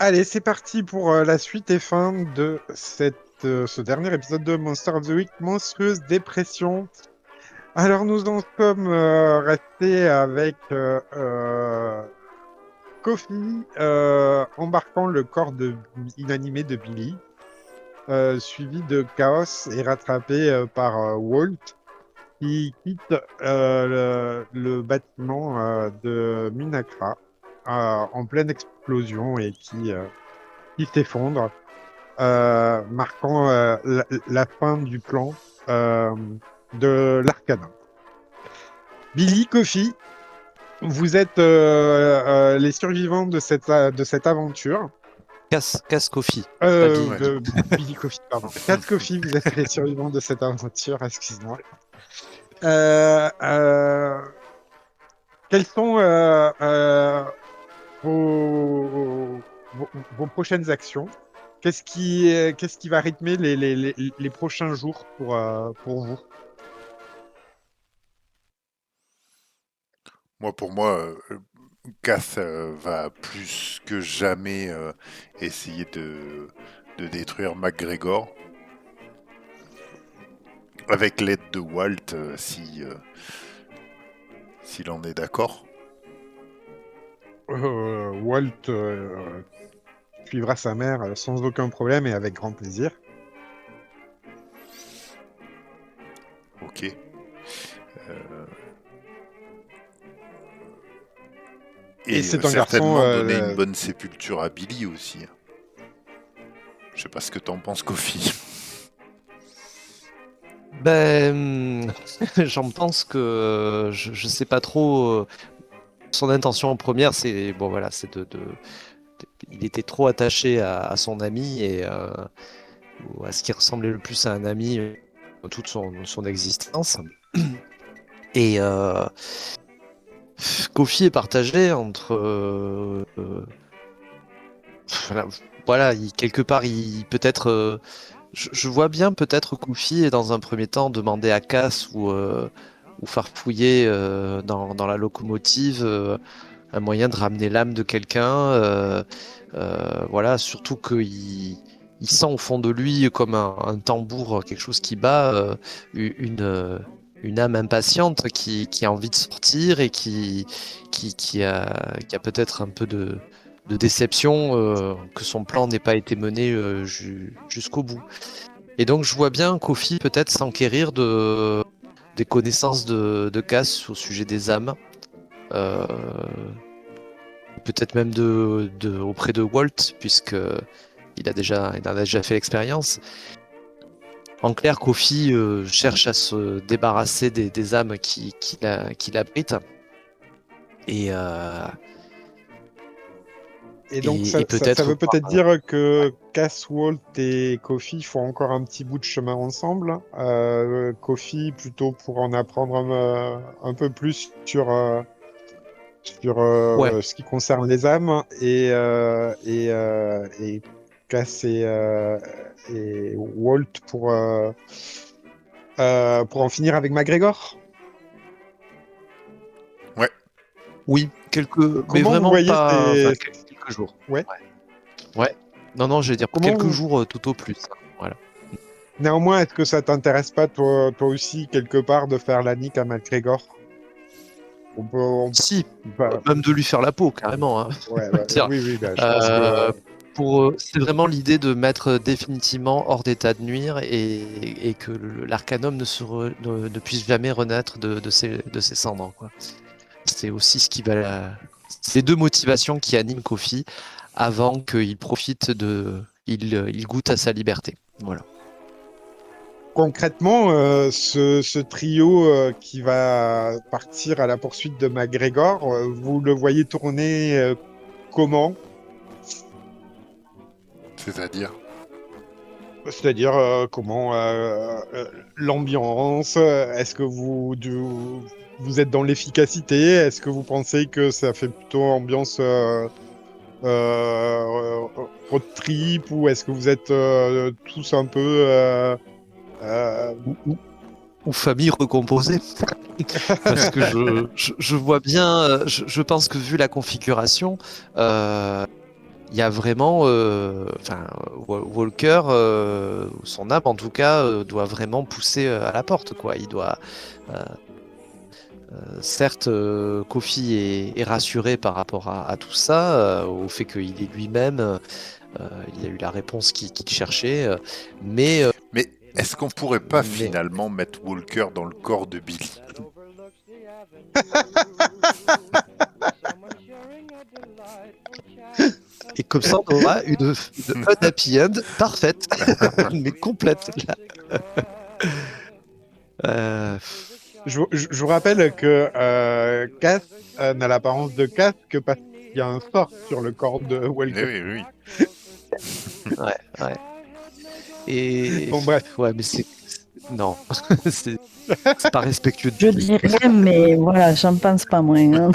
Allez, c'est parti pour la suite et fin de ce dernier épisode de Monster of the Week, Monstrueuse Dépression. Alors, nous en sommes restés avec Kofi embarquant le corps inanimé de Billy, suivi de Chaos et rattrapé par Walt, qui quitte le bâtiment de Minakra en pleine explosion et qui s'effondre. Marquant la fin du plan euh, de l'Arcana. Billy, Kofi, vous êtes les survivants de cette aventure. Casse Kofi, pas Billy. Ouais. Billy, Kofi, pardon. Kat, Kofi, vous êtes les survivants de cette aventure, excuse-moi. Euh, euh, Quelles sont vos prochaines actions? Qu'est-ce qui va rythmer les prochains jours pour vous? Pour moi, Cass va plus que jamais essayer de détruire McGregor avec l'aide de Walt, s'il en est d'accord. Walt suivra sa mère sans aucun problème et avec grand plaisir. Ok. Et Et c'est un garçon. certainement donner une bonne sépulture à Billy aussi. Je sais pas ce que t'en penses, Kofi. Ben, j'en pense que je sais pas trop. Son intention première, c'est bon voilà, il était trop attaché à son ami et ou à ce qui ressemblait le plus à un ami toute son existence. Et Kofi est partagé entre voilà, quelque part, il peut-être. Je vois bien peut-être Kofi dans un premier temps demander à Cass ou farfouiller dans la locomotive un moyen de ramener l'âme de quelqu'un. Voilà, surtout il sent au fond de lui comme un tambour, quelque chose qui bat, une âme impatiente qui a envie de sortir et qui a peut-être un peu de déception que son plan n'ait pas été mené jusqu'au bout. Et donc je vois bien Kofi peut-être s'enquérir des connaissances de Cass au sujet des âmes. Euh, Peut-être même auprès de Walt, puisque il en a déjà fait l'expérience. En clair, Kofi cherche à se débarrasser des âmes qui l'abritent. Et, euh, Et donc, et ça peut-être veut peut-être dire que Cass, Walt et Kofi font encore un petit bout de chemin ensemble. Kofi, plutôt pour en apprendre un peu plus sur ouais, ce qui concerne les âmes, et Cass et Walt pour en finir avec McGregor. Ouais. oui, mais Comment vous vraiment voyez pas, enfin quelques jours. Ouais. Ouais, ouais. Non, je vais dire Comment quelques vous... jours tout au plus. Voilà. Néanmoins, est-ce que ça t'intéresse pas, toi aussi, quelque part, de faire la nique à McGregor? Si, Bah, même de lui faire la peau carrément, hein. ouais, Tiens, oui, oui, bah, je pense que euh, c'est vraiment l'idée de mettre définitivement hors d'état de nuire et que l'Arcanum ne puisse jamais renaître de ses cendres, quoi. C'est aussi ce qui va ces deux motivations qui animent Kofi avant qu'il profite il goûte à sa liberté. Voilà. concrètement, ce trio qui va partir à la poursuite de McGregor, vous le voyez tourner comment? C'est-à-dire. C'est-à-dire comment l'ambiance? Est-ce que vous êtes dans l'efficacité? Est-ce que vous pensez que ça fait plutôt ambiance road trip, ou est-ce que vous êtes tous un peu euh, Ou, ou- ou famille recomposée. Parce que je vois bien, je pense que vu la configuration, euh, il y a vraiment, Walker, son âme en tout cas, doit vraiment pousser à la porte, quoi. Il doit, euh, certes, Kofi est rassuré par rapport à tout ça, au fait qu'il est lui-même, il a eu la réponse qu'il cherchait, mais, Mais est-ce qu'on pourrait pas mais finalement mettre Walker dans le corps de Billy? et comme ça, on aura une happy end parfaite, mais complète. Euh, Je vous rappelle que Cass n'a l'apparence de Cass que parce qu'il y a un sort sur le corps de Walker. Oui, oui. ouais. Et Bon, bref. ouais, mais non, c'est pas respectueux de Je Billy. dirais, mais voilà, j'en pense pas moins. Hein.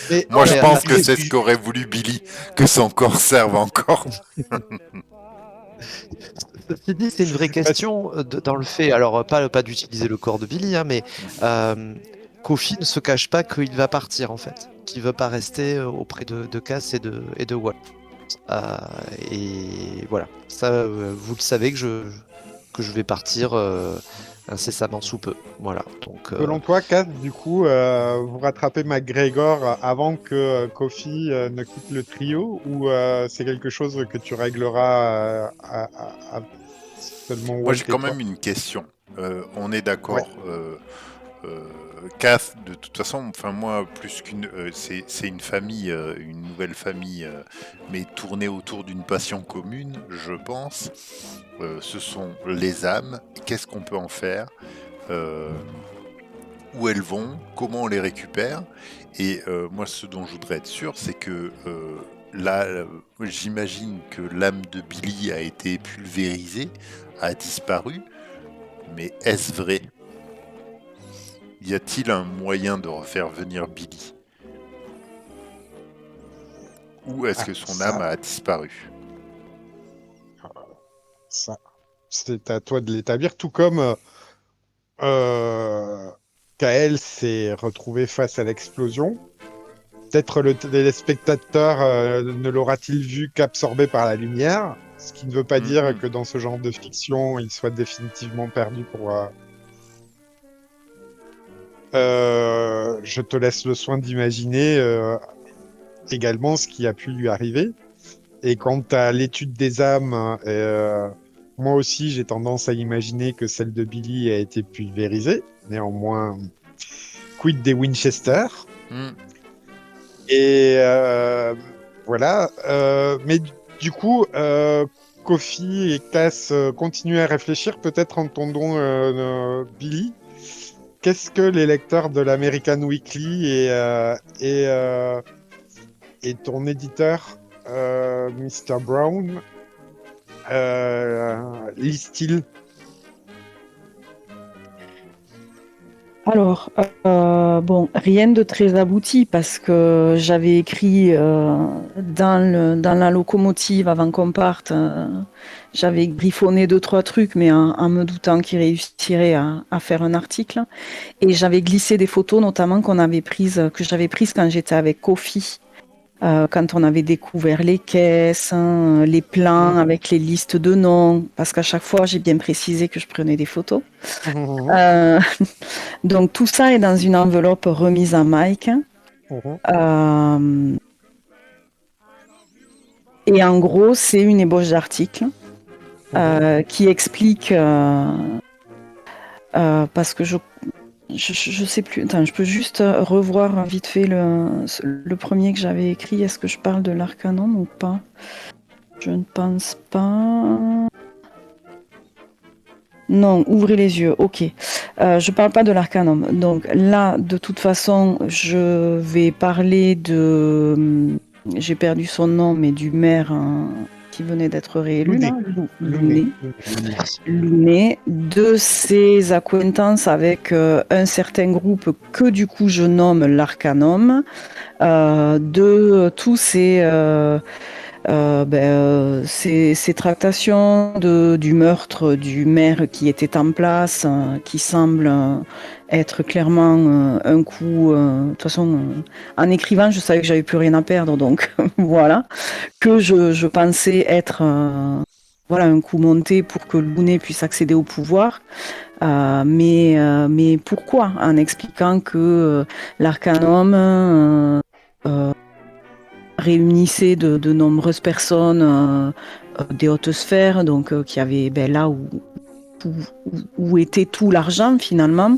Mais, Moi, je mais, pense que mais- c'est ce qu'aurait voulu Billy, que son corps serve encore. Ceci dit, c'est une vraie question dans le fait, alors pas d'utiliser le corps de Billy, hein, mais Kofi ne se cache pas qu'il va partir en fait, qu'il veut pas rester auprès de Cass et de Walt. Et voilà, ça, vous le savez que je vais partir incessamment sous peu. Voilà, donc selon toi, Cass, du coup, vous rattrapez McGregor avant que Kofi ne quitte le trio ou c'est quelque chose que tu régleras à seulement Moi, Walt j'ai et quand toi? même une question. On est d'accord. Cass, de toute façon, enfin moi, plus qu'une, c'est une famille, une nouvelle famille, mais tournée autour d'une passion commune, je pense. Ce sont les âmes. Qu'est-ce qu'on peut en faire? Où elles vont? Comment on les récupère? Et moi, ce dont je voudrais être sûr, c'est que là, j'imagine que l'âme de Billy a été pulvérisée, a disparu, mais est-ce vrai? Y a-t-il un moyen de refaire venir Billy? Ou est-ce que son âme a disparu? Ça, c'est à toi de l'établir, tout comme Kael s'est retrouvé face à l'explosion. Peut-être le téléspectateur ne l'aura-t-il vu qu'absorbé par la lumière, ce qui ne veut pas dire que dans ce genre de fiction, il soit définitivement perdu pour... je te laisse le soin d'imaginer également ce qui a pu lui arriver. Et quant à l'étude des âmes, moi aussi j'ai tendance à imaginer que celle de Billy a été pulvérisée. Néanmoins, quid des Winchester? Et voilà. Mais du coup, Kofi et Cass continuent à réfléchir. Peut-être entendons Billy. Qu'est-ce que les lecteurs de l'American Weekly et ton éditeur, Mr. Brown, lisent-ils? Alors, bon, rien de très abouti parce que j'avais écrit dans la locomotive avant qu'on parte, j'avais griffonné 2-3 trucs, mais en me doutant qu'il réussirait à faire un article. Et j'avais glissé des photos, notamment que j'avais prises quand j'étais avec Kofi. Quand on avait découvert les caisses, hein, les plans avec les listes de noms, parce qu'à chaque fois, j'ai bien précisé que je prenais des photos. Donc, tout ça est dans une enveloppe remise à Mike. Et en gros, c'est une ébauche d'article qui explique... parce que je sais plus. Attends, je peux juste revoir vite fait le premier que j'avais écrit. Est-ce que je parle de l'Arcanum ou pas? Je ne pense pas. Non, ouvrez les yeux. Ok. Je parle pas de l'Arcanum. Donc là, de toute façon, je vais parler de. J'ai perdu son nom, mais du maire qui venait d'être réélu. Lounet, de ses accointances avec un certain groupe que du coup je nomme l'Arcanum, de tous ces ces tractations du meurtre du maire qui était en place, qui semble être clairement un coup. De toute façon, en écrivant, je savais que j'avais plus rien à perdre, donc voilà, que je pensais être voilà, un coup monté pour que Looney puisse accéder au pouvoir. Mais pourquoi? En expliquant que l'Arcanum réunissait de nombreuses personnes des hautes sphères, donc qui avaient là où était tout l'argent finalement,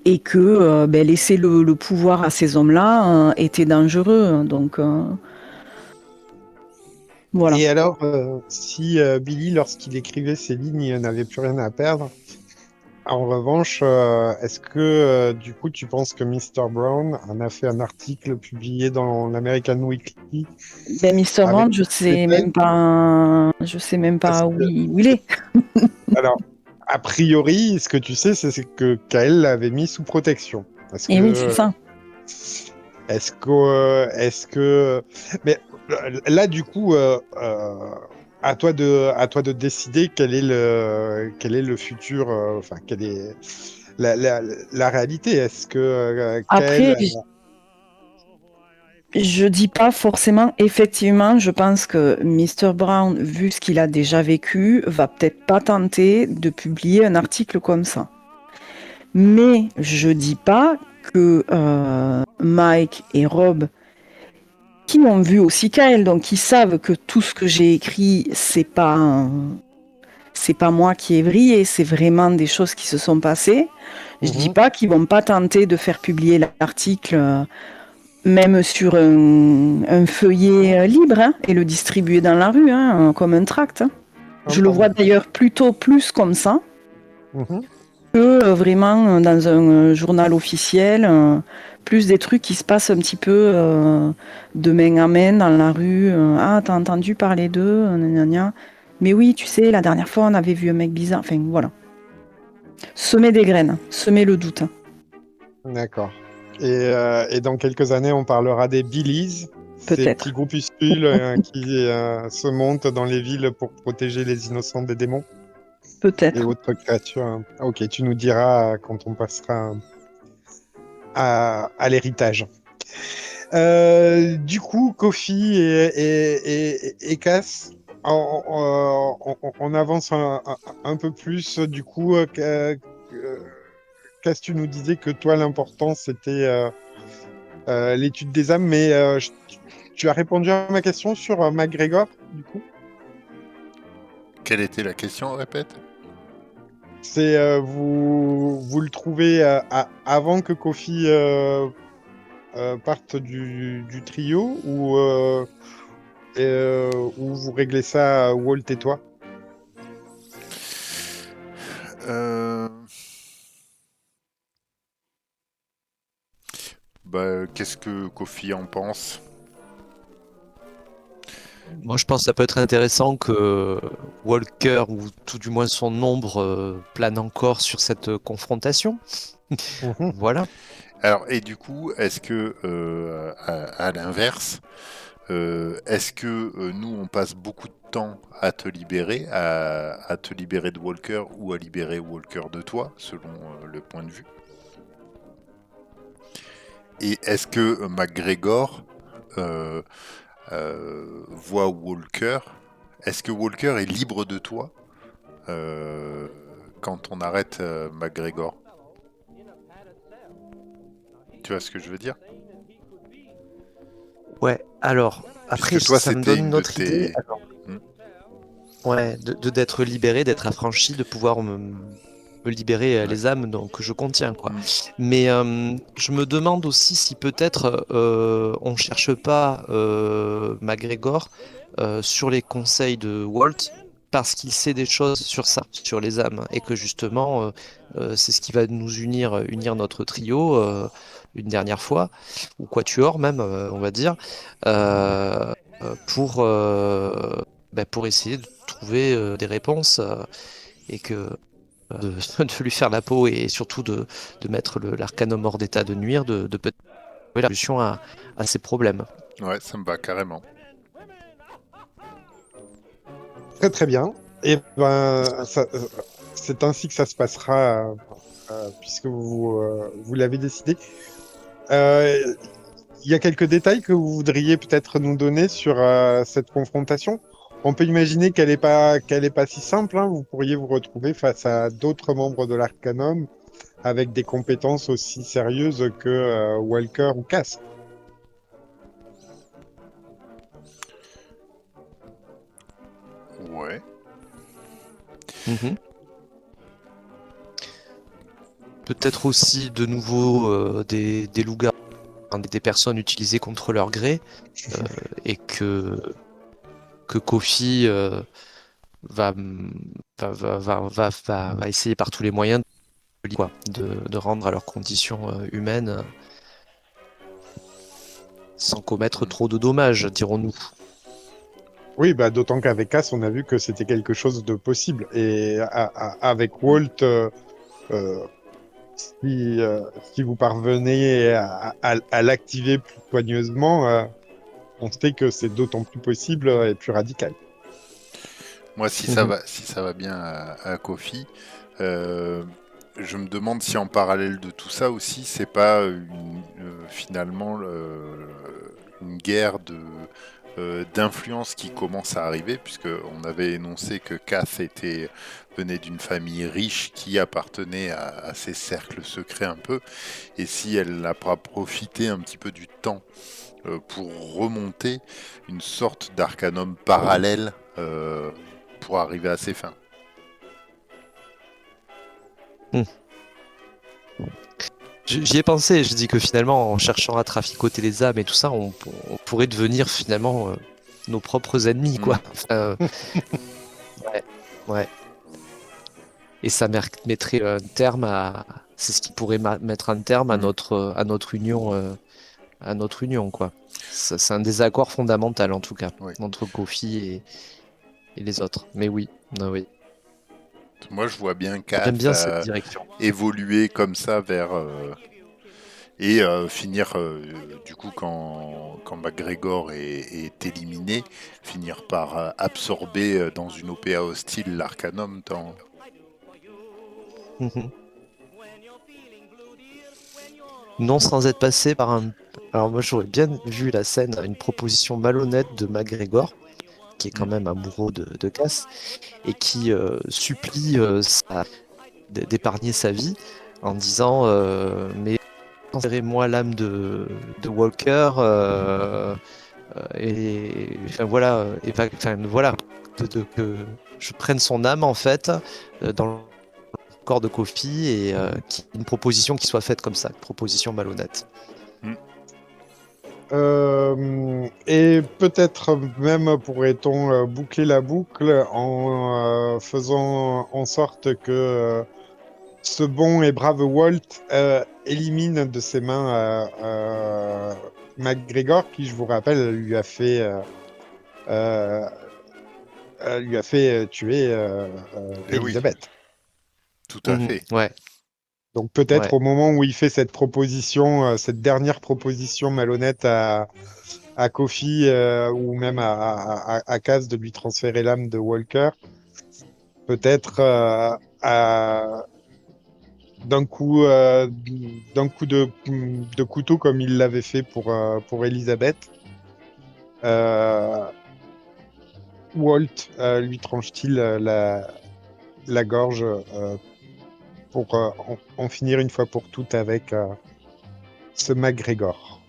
et que laisser le pouvoir à ces hommes-là était dangereux. Donc voilà. Et alors, si Billy, lorsqu'il écrivait ces lignes, n'avait plus rien à perdre, en revanche, est-ce que du coup, tu penses que Mr. Brown en a fait un article publié dans l'American Weekly Mr. avec Brown, je sais même parce pas où que, il est. alors, a priori, ce que tu sais, c'est que Kael l'avait mis sous protection. Et oui, c'est ça. Mais là, du coup, à toi de décider quel est le futur, enfin, quelle est la réalité. Est-ce que Après, je dis pas forcément, effectivement, je pense que Mr. Brown, vu ce qu'il a déjà vécu, va peut-être pas tenter de publier un article comme ça. Mais je dis pas que Mike et Rob, qui ont vu aussi Kyle, donc qui savent que tout ce que j'ai écrit, c'est pas moi qui ai vrillé, c'est vraiment des choses qui se sont passées. Je dis pas qu'ils vont pas tenter de faire publier l'article même sur un feuillet libre et le distribuer dans la rue comme un tract. Je le vois d'ailleurs plutôt plus comme ça que vraiment dans un journal officiel, plus des trucs qui se passent un petit peu de main à main dans la rue. Ah, t'as entendu parler d'eux, gna gna. Mais oui, tu sais, la dernière fois, on avait vu un mec bizarre. Enfin, voilà. Semer des graines, semer le doute. D'accord. Et dans quelques années, on parlera des Billys, ces Peut-être. petits groupuscules qui se montent dans les villes pour protéger les innocents des démons et Peut-être. autres créatures. Ok, tu nous diras quand on passera à l'héritage. Du coup, Kofi et Cass, on avance un peu plus. Du coup, Cass, tu nous disais que toi, l'important, c'était l'étude des âmes, mais tu as répondu à ma question sur McGregor, du coup. Quelle était la question, répète? C'est vous le trouvez avant que Kofi parte du trio ou vous réglez ça Walt et toi? Qu'est-ce que Kofi en pense? Moi, je pense que ça peut être intéressant que Walker, ou tout du moins son ombre, plane encore sur cette confrontation. Voilà. Alors, et du coup, est-ce que, à l'inverse, est-ce que nous, on passe beaucoup de temps à te libérer, à te libérer de Walker ou à libérer Walker de toi, selon le point de vue? Et est-ce que McGregor voit Walker? Est-ce que Walker est libre de toi quand on arrête McGregor? Tu vois ce que je veux dire? Ouais, alors, après, Puisque toi, ça me c'était donne une une de autre idée. tes... Alors, ouais, d'être libéré, d'être affranchi, de pouvoir me libérer les âmes que je contiens, quoi. Mais je me demande aussi si peut-être on cherche pas McGregor sur les conseils de Walt parce qu'il sait des choses sur ça, sur les âmes, et que justement c'est ce qui va nous unir notre trio une dernière fois, ou quatuor même, on va dire, euh, pour pour essayer de trouver des réponses et que de lui faire la peau et surtout de mettre l'arcanum hors d'état de nuire, de peut-être trouver la solution à ces problèmes. Ouais, ça me va carrément. Très très bien. Et ben, c'est ainsi que ça se passera, puisque vous l'avez décidé. Euh, Il y a quelques détails que vous voudriez peut-être nous donner sur cette confrontation. On peut imaginer qu'elle est pas si simple, hein. Vous pourriez vous retrouver face à d'autres membres de l'Arcanum avec des compétences aussi sérieuses que Walker ou Cass. Ouais. Mhm. Peut-être aussi de nouveau des loups-garous, hein, des personnes utilisées contre leur gré, et que Kofi va, va essayer par tous les moyens de rendre à leurs conditions humaines sans commettre trop de dommages, dirons-nous. Oui, bah, d'autant qu'avec Cass, on a vu que c'était quelque chose de possible. Et avec Walt, euh, si vous parvenez à l'activer plus soigneusement, on sait que c'est d'autant plus possible et plus radical. Moi, si ça va bien à Kofi, euh, je me demande si en parallèle de tout ça aussi, c'est pas finalement une guerre d'influence qui commence à arriver, puisque on avait énoncé que Kath venait d'une famille riche qui appartenait à ces cercles secrets un peu, et si elle n'a pas profité un petit peu du temps pour remonter une sorte d'arcanum parallèle pour arriver à ses fins. Hmm. J'y ai pensé, je dis que finalement, en cherchant à traficoter les âmes et tout ça, on pourrait devenir finalement nos propres ennemis, quoi. Enfin, ouais, ouais. Et ça mettrait un terme à. C'est ce qui pourrait mettre un terme à notre union, quoi. C'est un désaccord fondamental en tout cas Oui. entre Kofi et les autres. Mais oui, non, oui. Moi, je vois bien J'aime Kath bien cette direction. évoluer comme ça vers et finir du coup quand McGregor est éliminé, finir par absorber dans une OPA hostile l'Arcanum dans. Mhm. Non sans être passé par un. Alors moi j'aurais bien vu la scène, une proposition malhonnête de McGregor, qui est quand même amoureux de Cass, et qui supplie d'épargner sa vie en disant mais transférez-moi l'âme de Walker et enfin voilà enfin voilà que je prenne son âme en fait dans le corps de Kofi et une proposition qui soit faite comme ça, une proposition malhonnête. Et peut-être même pourrait-on boucler la boucle en faisant en sorte que ce bon et brave Walt élimine de ses mains McGregor, qui, je vous rappelle, euh, lui a fait tuer Eh oui, Elisabeth. tout à fait. Ouais, Donc peut-être ouais. au moment où il fait cette proposition, cette dernière proposition malhonnête à Kofi ou même à Kaz de lui transférer l'âme de Walker, peut-être d'un coup de couteau comme il l'avait fait pour Elisabeth, euh, Walt lui tranche-t-il la gorge pour en finir une fois pour toutes avec ce McGregor.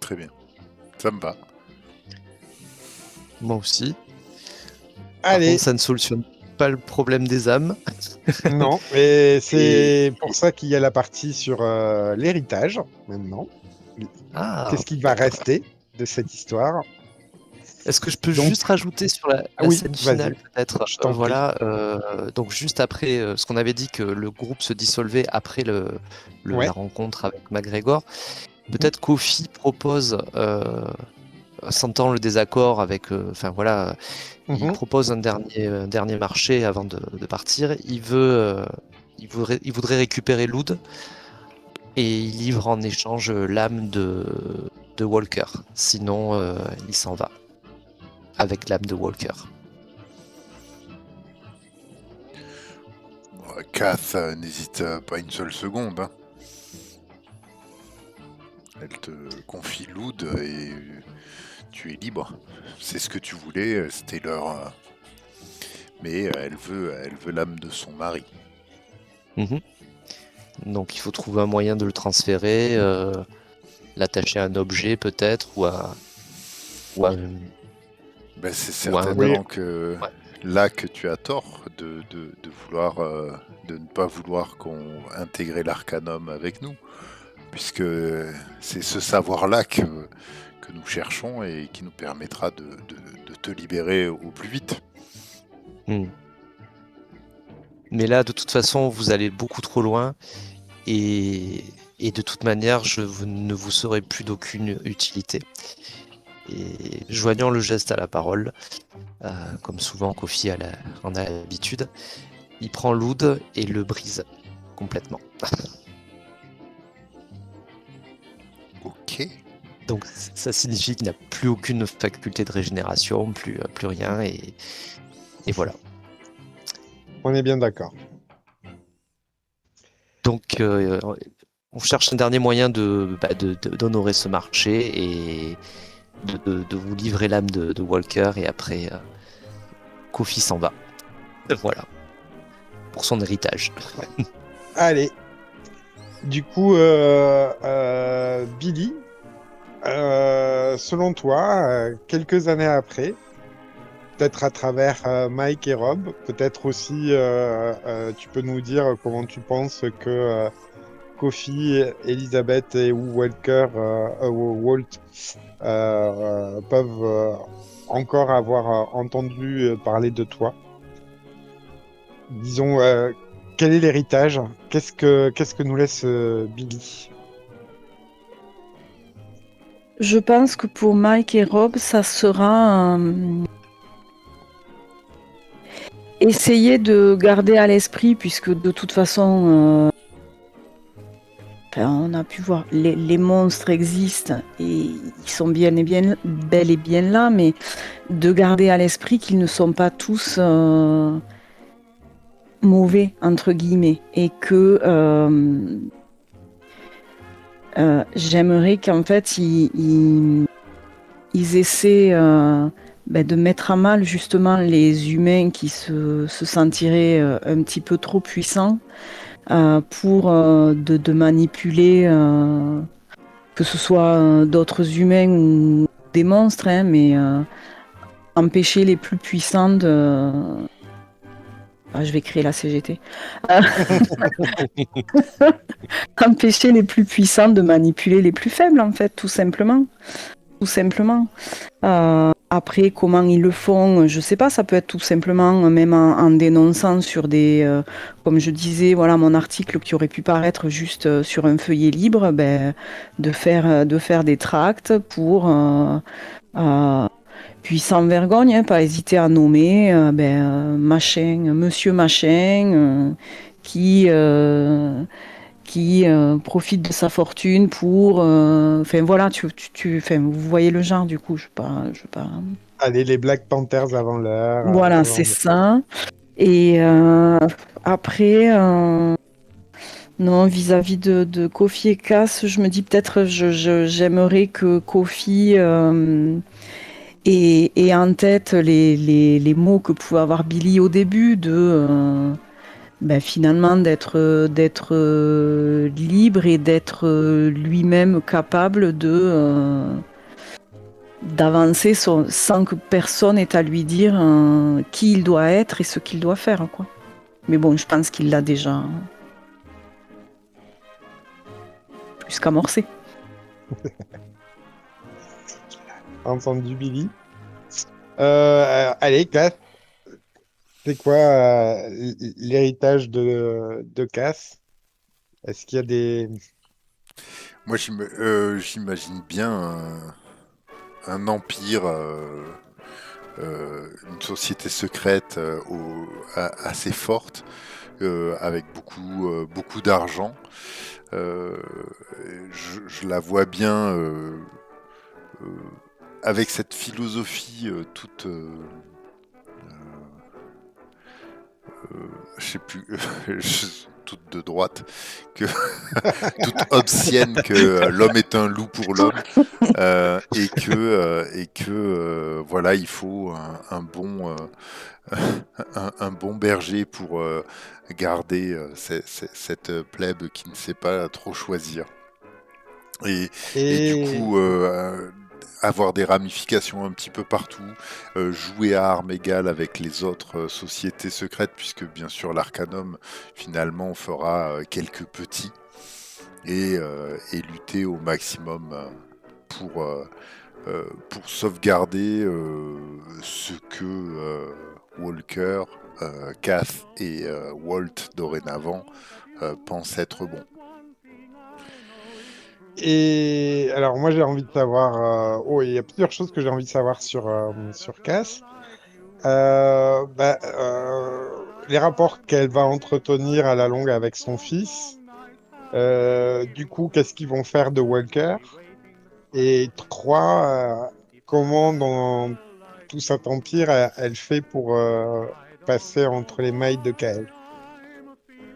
Très bien. Ça me va. Moi aussi. Par Allez, contre, ça ne solutionne pas le problème des âmes. non, et c'est pour ça qu'il y a la partie sur l'héritage maintenant. Ah, Qu'est-ce qui va rester de cette histoire? est-ce que je peux Donc, juste rajouter sur ah la oui, scène vas-y, finale peut-être je t'en prie. voilà, donc juste après ce qu'on avait dit que le groupe se dissolvait après la Ouais. rencontre avec McGregor, Mhm. peut-être Kofi propose, sentant le désaccord avec, enfin voilà, il Mhm. propose un dernier marché avant de partir. Il voudrait récupérer Loud et il livre en échange l'âme de Walker. Sinon, il s'en va. avec l'âme de Walker. Cass n'hésite pas une seule seconde. Hein. Elle te confie Loud et tu es libre. C'est ce que tu voulais, c'était leur... Mais elle veut l'âme de son mari. Mhm. Donc il faut trouver un moyen de le transférer, l'attacher à un objet peut-être, ou à Ben, c'est ou à un certainement autre. que Ouais. là que tu as tort de vouloir de ne pas vouloir qu'on intégrer l'Arcanum avec nous, puisque c'est ce savoir-là que nous cherchons et qui nous permettra de te libérer au plus vite. Hmm. Mais là, de toute façon, vous allez beaucoup trop loin et de toute manière, ne vous serai plus d'aucune utilité. Et joignant le geste à la parole, comme souvent Kofi en a l'habitude, il prend Loud et le brise complètement. Ok. Donc ça signifie qu'il n'a plus aucune faculté de régénération, plus rien, et voilà. On est bien d'accord. Donc on cherche un dernier moyen d'honorer ce marché et de vous livrer l'âme de Walker, et après Kofi s'en va. Voilà. Pour son héritage. Allez. Du coup, Billy, selon toi, quelques années après, peut-être à travers Mike et Rob, peut-être aussi, tu peux nous dire comment tu penses que Kofi, Elizabeth et ou Walker, Walt peuvent encore avoir entendu parler de toi. Disons, quel est l'héritage? Qu'est-ce que nous laisse Billy? Je pense que pour Mike et Rob, ça sera essayer de garder à l'esprit, puisque de toute façon, on a pu voir, les monstres existent et ils sont bel et bien là, mais de garder à l'esprit qu'ils ne sont pas tous mauvais, entre guillemets, et que j'aimerais qu'en fait, ils essaient de mettre à mal justement les humains qui se sentiraient un petit peu trop puissants pour de manipuler, que ce soit d'autres humains ou des monstres, hein, mais empêcher les plus puissants de... je vais créer la CGT. Empêcher les plus puissants de manipuler les plus faibles, en fait, tout simplement. Tout simplement. Après, comment ils le font, je sais pas, ça peut être tout simplement, même en dénonçant sur des, comme je disais, voilà, mon article qui aurait pu paraître juste sur un feuillet libre, de faire des tracts pour, puis sans vergogne, hein, pas hésiter à nommer, machin, monsieur machin, qui, profite de sa fortune pour... Enfin voilà, vous voyez le genre du coup, je veux pas... Allez, les Black Panthers avant l'heure. Voilà, c'est ça. Et après, non, vis-à-vis de Kofi et Cass, je me dis peut-être j'aimerais que Kofi ait en tête les mots que pouvait avoir Billy au début de... finalement d'être libre et d'être lui-même capable d'avancer sans que personne ait à lui dire qui il doit être et ce qu'il doit faire, quoi. Mais bon, je pense qu'il l'a déjà plus qu'amorcé. Entendu, Billy. Allez, Cass, c'est quoi l'héritage de Cass? Est-ce qu'il y a des... Moi, j'imagine bien un empire, une société secrète assez forte, avec beaucoup d'argent. Je la vois bien avec cette philosophie toute, je sais plus, toute de droite, toute obscène que l'homme est un loup pour l'homme, et que voilà, il faut un bon un bon berger pour garder cette plèbe qui ne sait pas trop choisir. Et du coup, avoir des ramifications un petit peu partout, jouer à armes égales avec les autres sociétés secrètes, puisque bien sûr l'Arcanum finalement fera quelques petits, et lutter au maximum pour sauvegarder ce que Walker, Cath et Walt dorénavant pensent être bon. Et alors moi j'ai envie de savoir, il y a plusieurs choses que j'ai envie de savoir sur Cass. Les rapports qu'elle va entretenir à la longue avec son fils. Du coup, qu'est-ce qu'ils vont faire de Walker? Et 3, comment dans tout cet empire elle fait pour passer entre les mailles de Kael?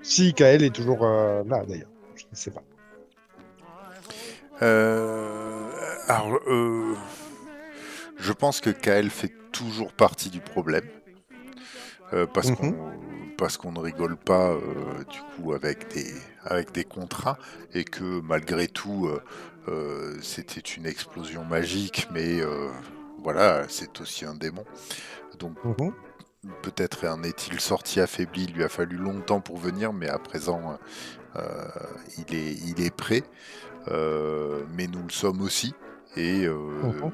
Si Kael est toujours là d'ailleurs, je ne sais pas. Alors, je pense que Kael fait toujours partie du problème, parce qu'on ne rigole pas du coup avec des contrats, et que malgré tout c'était une explosion magique, mais voilà, c'est aussi un démon. Donc peut-être en est-il sorti affaibli, il lui a fallu longtemps pour venir, mais à présent il est prêt. Mais nous le sommes aussi, et une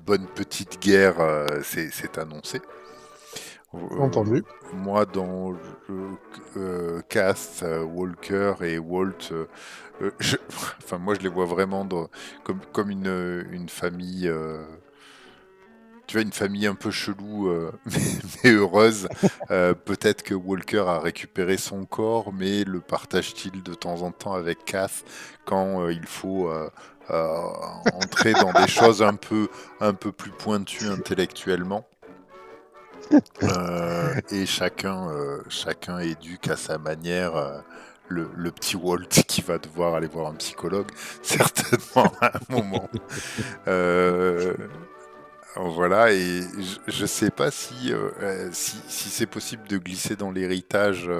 bonne petite guerre s'est annoncée. Entendu. Moi, dans Cass, Walker et Walt, moi je les vois vraiment comme une famille. Tu vois, une famille un peu chelou, mais heureuse. Peut-être que Walker a récupéré son corps, mais le partage-t-il de temps en temps avec Cass quand il faut entrer dans des choses un peu plus pointues intellectuellement. Et chacun éduque à sa manière le petit Walt, qui va devoir aller voir un psychologue, certainement à un moment. Voilà, et je sais pas si c'est possible de glisser dans l'héritage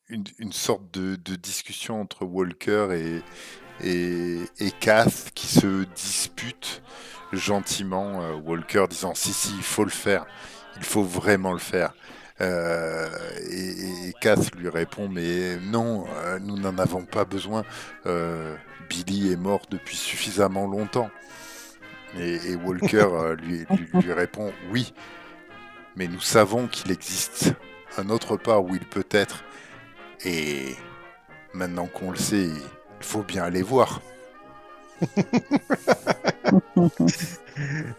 une sorte de discussion entre Walker et Cass, qui se disputent gentiment, Walker disant si il faut le faire, il faut vraiment le faire, et Cass lui répond mais non, nous n'en avons pas besoin, Billy est mort depuis suffisamment longtemps. Et Walker lui répond oui, mais nous savons qu'il existe un autre part où il peut être, et maintenant qu'on le sait, il faut bien aller voir.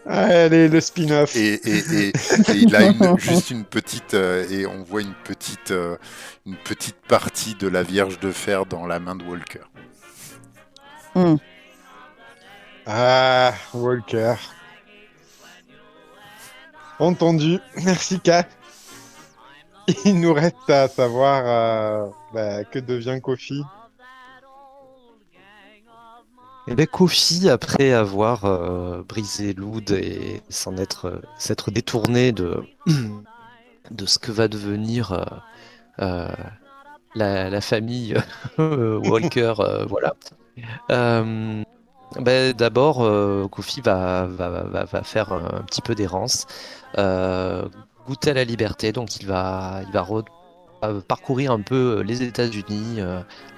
Allez, le spin-off. Et il a juste une petite, et on voit une petite partie de la Vierge de Fer dans la main de Walker. Ah, Walker. Entendu. Merci, K. Il nous reste à savoir que devient Kofi. Et bien, Kofi, après avoir brisé Loud et s'être détourné de ce que va devenir la famille Walker, voilà. D'abord, Kofi va faire un petit peu d'errance, goûter à la liberté, donc il va parcourir un peu les États-Unis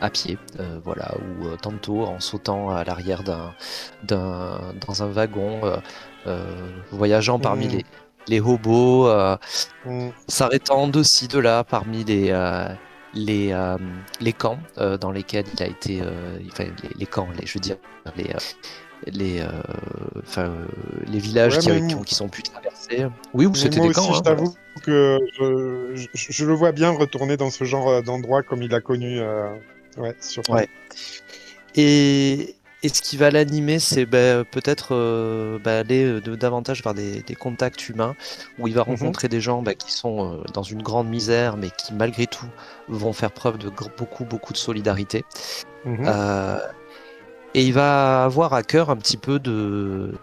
à pied, voilà, ou tantôt en sautant à l'arrière dans un wagon, voyageant parmi les hobos, s'arrêtant de-ci, de-là parmi les camps dans lesquels il a été, les camps, je veux dire, les villages qui sont pu traverser. Oui, ou c'était des camps. Moi aussi, je t'avoue que je le vois bien retourner dans ce genre d'endroit comme il a connu sur Paris. Ouais. Et Et ce qui va l'animer, c'est peut-être aller davantage vers des contacts humains, où il va Mhm. rencontrer des gens qui sont dans une grande misère, mais qui malgré tout vont faire preuve de beaucoup, beaucoup de solidarité. Mhm. Euh, et il va avoir à cœur un petit peu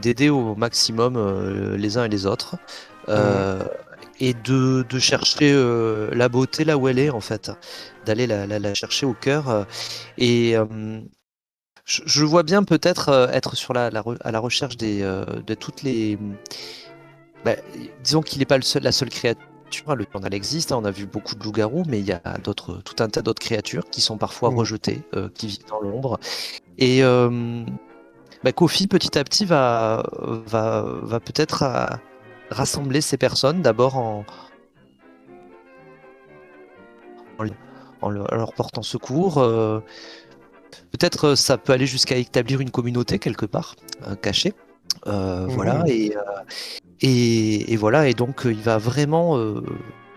d'aider au maximum les uns et les autres, Mhm. euh, et de chercher la beauté là où elle est en fait, d'aller la chercher au cœur. Et je le vois bien peut-être être sur à la recherche de toutes les. Bah, disons qu'il n'est pas la seule créature. Le journal existe, hein, on a vu beaucoup de loups-garous, mais il y a tout un tas d'autres créatures qui sont parfois Mhm. rejetées, qui vivent dans l'ombre. Et Kofi, petit à petit, va peut-être rassembler ces personnes, d'abord en leur portant secours. Peut-être ça peut aller jusqu'à établir une communauté quelque part, cachée. Voilà, Mhm. et voilà, et donc il va vraiment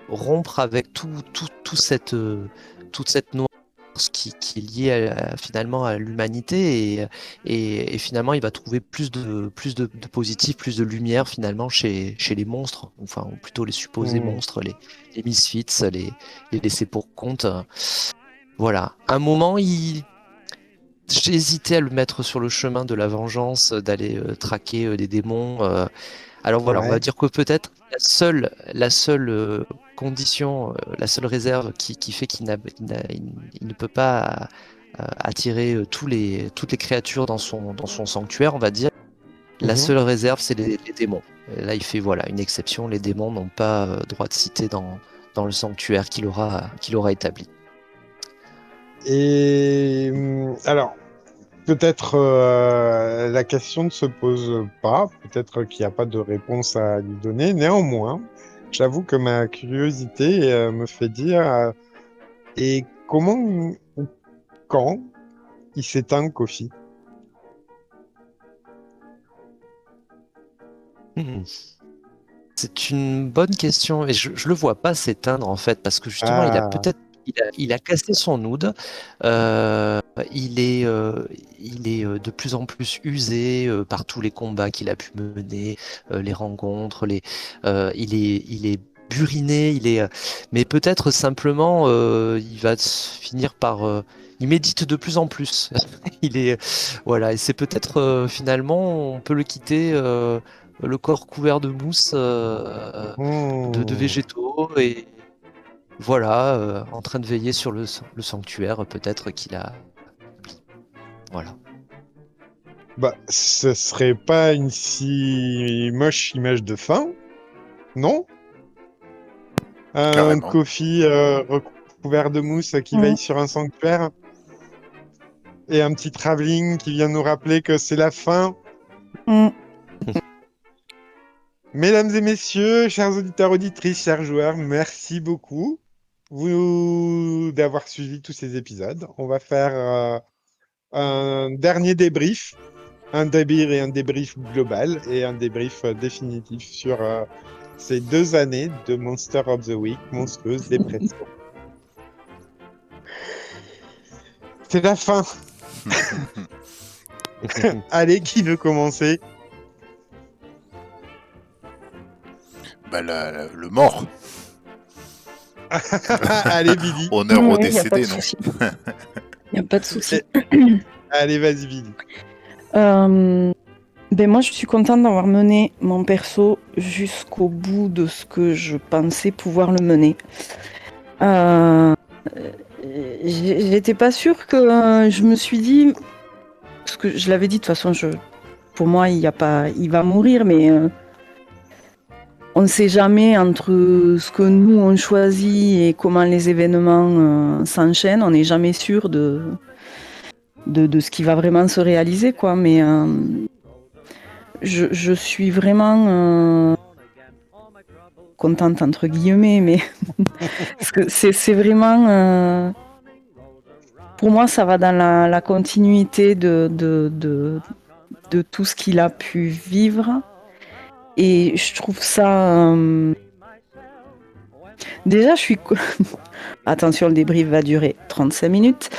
rompre avec toute cette noirceur qui est liée finalement à l'humanité, et finalement il va trouver plus de positif, plus de lumière finalement chez les monstres, enfin, ou plutôt les supposés Mhm. monstres, les misfits, les laissés pour compte. Voilà, à un moment, j'ai hésité à le mettre sur le chemin de la vengeance, d'aller traquer des démons. Alors voilà, on va Ouais. dire que peut-être la seule condition, la seule réserve qui fait il ne peut pas attirer toutes les créatures dans son sanctuaire, on va dire. La Mhm. seule réserve, c'est les démons. Et là, il fait voilà une exception. Les démons n'ont pas droit de cité dans le sanctuaire qu'il aura établi. Et alors, peut-être la question ne se pose pas, peut-être qu'il n'y a pas de réponse à lui donner. Néanmoins, j'avoue que ma curiosité me fait dire et comment ou quand il s'éteint, Kofi? Mhm. C'est une bonne question, et je le vois pas s'éteindre en fait, parce que justement, Ah, il a cassé son oud. euh, il est de plus en plus usé par tous les combats qu'il a pu mener, les rencontres, il est buriné, mais peut-être simplement, il va finir par, il médite de plus en plus. Il est, voilà, et c'est peut-être finalement, on peut le quitter. Le corps couvert de mousse, de hmm. végétaux, et voilà, en train de veiller sur le sanctuaire, peut-être qu'il a. Voilà. Bah, ce serait pas une si moche image de fin, non? Un Carrément. Kofi recouvert de mousse qui Mm. veille sur un sanctuaire et un petit travelling qui vient nous rappeler que c'est la fin. Mm. Mesdames et messieurs, chers auditeurs, auditrices, chers joueurs, merci beaucoup d'avoir suivi tous ces épisodes. On va faire un dernier débrief, un débrief global et un débrief définitif sur ces 2 années de Monster of the Week, Monstrueuse Dépression. C'est la fin. Allez, qui veut commencer? Bah, le mort. Allez, Billy. Honneur au Oui, il n'y a pas de décédé, non? souci. Il n'y a pas de souci. Allez, vas-y, Billy. Moi, je suis contente d'avoir mené mon perso jusqu'au bout de ce que je pensais pouvoir le mener. Euh, J'étais pas sûre que je me suis dit, parce que je l'avais dit de toute façon, pour moi, il va mourir, mais on ne sait jamais entre ce que nous on choisit et comment les événements s'enchaînent. On n'est jamais sûr de ce qui va vraiment se réaliser, quoi. Mais je suis vraiment contente entre guillemets, mais parce que c'est vraiment, pour moi, ça va dans la continuité de tout ce qu'il a pu vivre, et je trouve ça. Déjà, attention, le débrief va durer 35 minutes.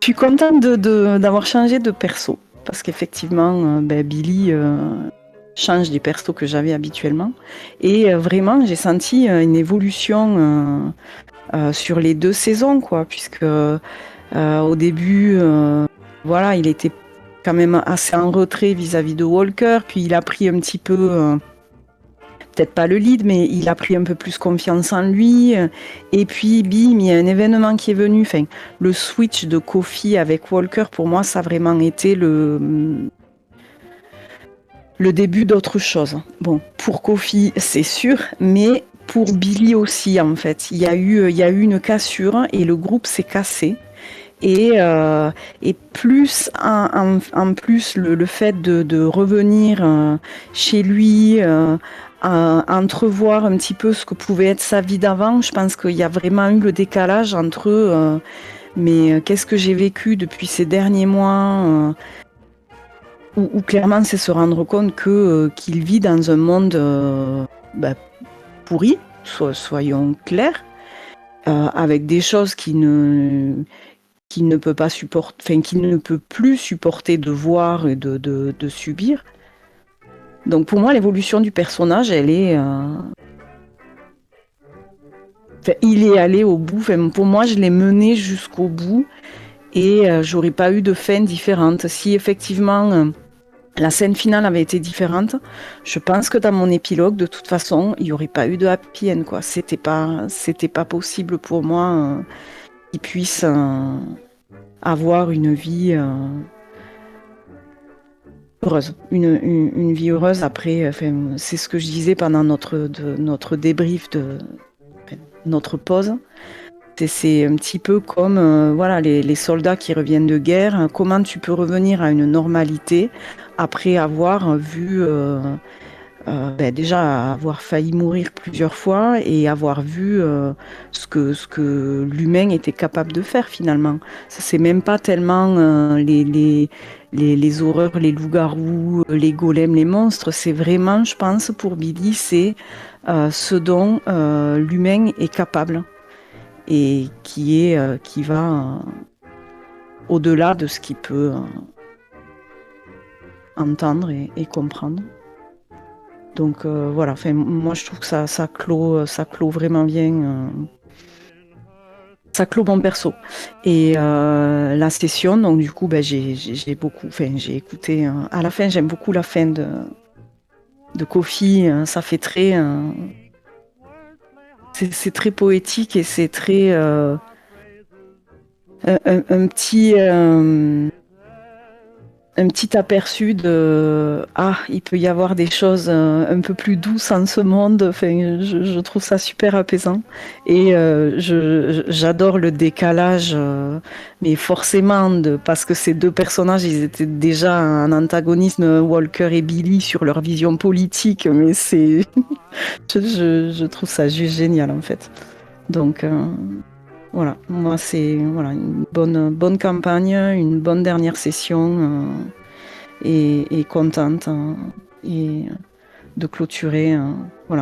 Je suis contente d'avoir changé de perso. Parce qu'effectivement, Billy change des persos que j'avais habituellement. Et vraiment, j'ai senti une évolution sur les 2 saisons, quoi. Puisque au début, voilà, il était quand même assez en retrait vis-à-vis de Walker. Puis il a pris un petit peu... peut-être pas le lead, mais il a pris un peu plus confiance en lui. Et puis, bim, il y a un événement qui est venu. Enfin, le switch de Kofi avec Walker, pour moi, ça a vraiment été le début d'autre chose. Bon, pour Kofi, c'est sûr, mais pour Billy aussi, en fait. Il y a eu une cassure et le groupe s'est cassé. Et plus en plus le fait de revenir chez lui, à entrevoir un petit peu ce que pouvait être sa vie d'avant, je pense qu'il y a vraiment eu le décalage entre mais qu'est-ce que j'ai vécu depuis ces derniers mois, où clairement c'est se rendre compte qu'il vit dans un monde pourri, soyons clairs, avec des choses qu'il ne peut pas supporter, enfin qu'il ne peut plus supporter de voir et de subir. Donc pour moi, l'évolution du personnage, elle est, il est allé au bout. Enfin, pour moi, je l'ai mené jusqu'au bout et j'aurais pas eu de fin différente. Si effectivement la scène finale avait été différente, je pense que dans mon épilogue, de toute façon, il y aurait pas eu de happy end, quoi. C'était pas possible pour moi qu'il puisse avoir une vie heureuse, une vie heureuse après. Enfin, c'est ce que je disais pendant notre débrief notre pause. C'est un petit peu comme voilà, les soldats qui reviennent de guerre. Comment tu peux revenir à une normalité après avoir vu déjà avoir failli mourir plusieurs fois et avoir vu ce que l'humain était capable de faire finalement. Ça, c'est même pas tellement les horreurs, les loups-garous, les golems, les monstres. C'est vraiment, je pense, pour Billy, c'est ce dont l'humain est capable et qui va au-delà de ce qu'il peut entendre et comprendre. Donc voilà, moi je trouve que ça clôt vraiment bien. Ça clôt mon perso. Et la session, donc du coup, j'ai écouté. À la fin, j'aime beaucoup la fin de Kofi. Ça fait très. C'est très poétique et c'est très. Un petit. Un petit aperçu de il peut y avoir des choses un peu plus douces en ce monde. Enfin, je trouve ça super apaisant et j'adore le décalage, mais forcément parce que ces 2 personnages, ils étaient déjà en antagonisme, Walker et Billy, sur leur vision politique, mais c'est je trouve ça juste génial en fait. Donc voilà, moi c'est une bonne campagne, une bonne dernière session et contente et de clôturer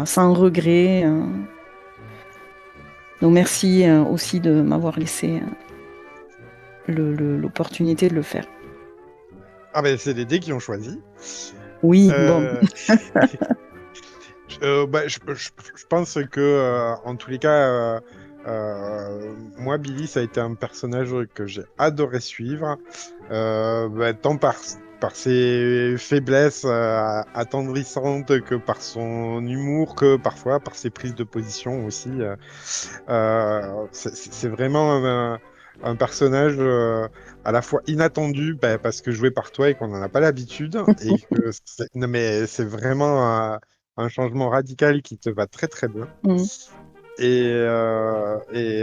sans regret. Donc merci aussi de m'avoir laissé l'opportunité de le faire. Ah ben c'est les dés qui ont choisi. Oui, bon. Je pense que en tous les cas, moi Billy, ça a été un personnage que j'ai adoré suivre, tant par ses faiblesses attendrissantes que par son humour, que parfois par ses prises de position aussi. C'est vraiment un personnage à la fois inattendu parce que joué par toi et qu'on n'en a pas l'habitude et que non mais c'est vraiment un changement radical qui te va très très bien. Et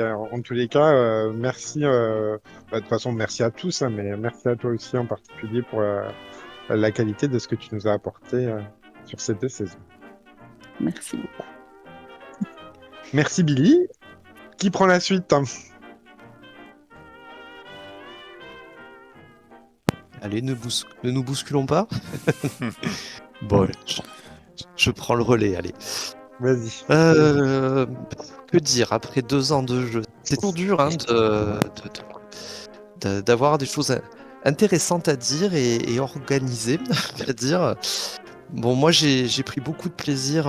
en tous les cas, merci. De toute façon, merci à tous, hein, mais merci à toi aussi en particulier pour la qualité de ce que tu nous as apporté sur ces 2 saisons. Merci beaucoup. Merci Billy. Qui prend la suite, hein? Allez, ne nous bousculons pas. Bon, je prends le relais, allez. Vas-y. Que dire après 2 ans de jeu? C'est toujours dur hein, d'avoir des choses intéressantes à dire et organisées, on va dire. Bon, moi, j'ai pris beaucoup de plaisir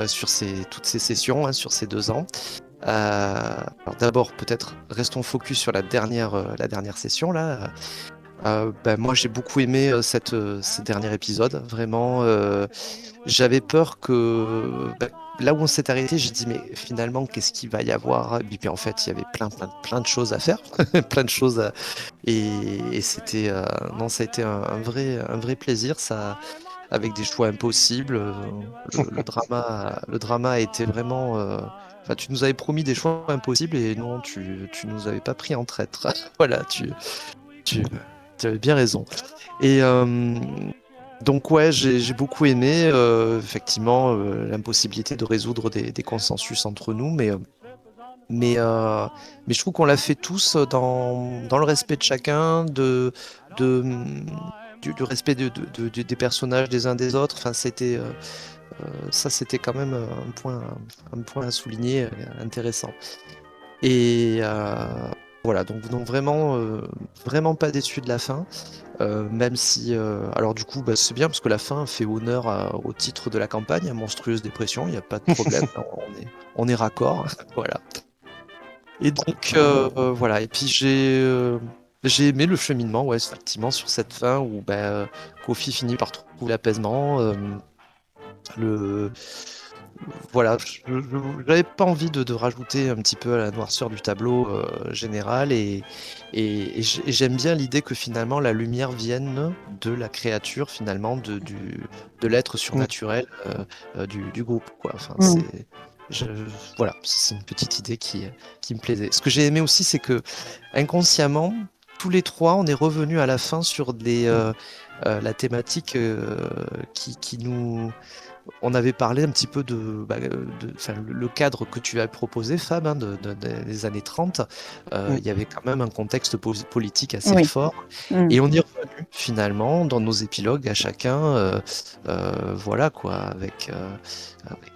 sur toutes ces sessions, hein, sur ces 2 ans. Alors d'abord, peut-être restons focus sur la dernière session là. Moi, j'ai beaucoup aimé ce dernier épisode. Vraiment, j'avais peur que là où on s'est arrêté, j'ai dit mais finalement, qu'est-ce qu'il va y avoir? Et puis en fait, il y avait plein de choses à faire, plein de choses et c'était non, ça a été un vrai plaisir. Ça, avec des choix impossibles. Le drama a été vraiment. Enfin, tu nous avais promis des choix impossibles et non, tu nous avais pas pris en traître. Voilà, tu, tu avais bien raison. Et donc ouais, j'ai beaucoup aimé effectivement l'impossibilité de résoudre des consensus entre nous, mais je trouve qu'on l'a fait tous dans le respect de chacun, de, du respect des personnages des uns des autres. Enfin, ça, c'était quand même un point à souligner intéressant. Et voilà, donc vraiment pas déçu de la fin. Même si, alors du coup, c'est bien parce que la fin fait honneur au titre de la campagne, Monstrueuse Dépression, il n'y a pas de problème, on est raccord, voilà. Et donc, voilà, et puis j'ai aimé le cheminement, ouais, effectivement, sur cette fin où Kofi finit par trouver l'apaisement. Le... Voilà, j'avais pas envie de rajouter un petit peu à la noirceur du tableau général et j'aime bien l'idée que finalement la lumière vienne de la créature, finalement, de l'être surnaturel du groupe, quoi. Enfin, je- voilà, c'est une petite idée qui me plaisait. Ce que j'ai aimé aussi, c'est que inconsciemment, tous les trois, on est revenus à la fin sur la thématique qui nous on avait parlé un petit peu enfin, le cadre que tu as proposé, Fab, hein, des années 30. Il y avait quand même un contexte politique assez Oui. fort. Mm. Et on y est revenu finalement dans nos épilogues à chacun, voilà quoi, avec